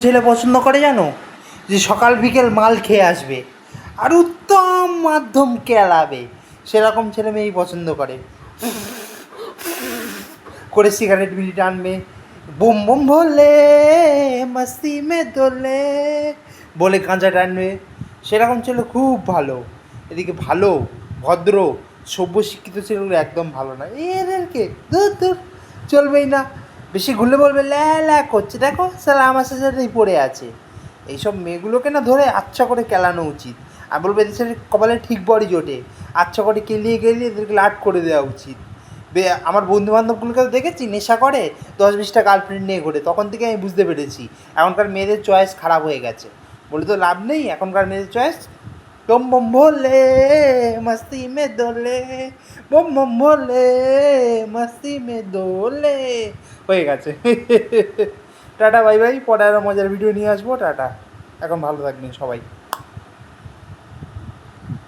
ছেলে পছন্দ করে জানো, যে সকাল বিকেল মাল খেয়ে আসবে আর উত্তম মাধ্যম কেলাবে, সেরকম ছেলে মেয়েই পছন্দ করে সিগারেট বিড়ি টানবে, বোম বোম ভোলে মস্তি মে দোলে বলে গাঁজা টানবে, সেরকম ছেলে খুব ভালো। এদিকে ভালো ভদ্র সভ্য শিক্ষিত ছেলেগুলো একদম ভালো না, এদেরকে দূর দূর চলবেই না। বেশি ঘুরলে বলবে ল্যা ল্যা করছে, দেখো সালা আমার সাথেই পড়ে আছে। এইসব মেয়েগুলোকে না ধরে আচ্ছা করে কেলানো উচিত। আর বলবো এদের সাথে কপালে ঠিক বড়ি জোটে, আচ্ছা করে কেলিয়ে কেলিয়ে এদেরকে লাট করে দেওয়া উচিত। আমার বন্ধুবান্ধবগুলোকে দেখেছি নেশা করে 10-20টা গার্লফ্রেন্ড নিয়ে ঘোরে, তখন থেকে আমি বুঝতে পেরেছি এখনকার মেয়েদের চয়েস খারাপ হয়ে গেছে। বলে তো লাভ নেই, এখনকার মেয়েদের চয়েস বম বম ভোলে মস্তি মে দোলে, বম বম ভোলে মস্তি মে দোলে হয়ে গেছে। টাটা বাই বাই, পরে আরও মজার ভিডিও নিয়ে আসবো। টাটা, এখন ভালো থাকবেন সবাই।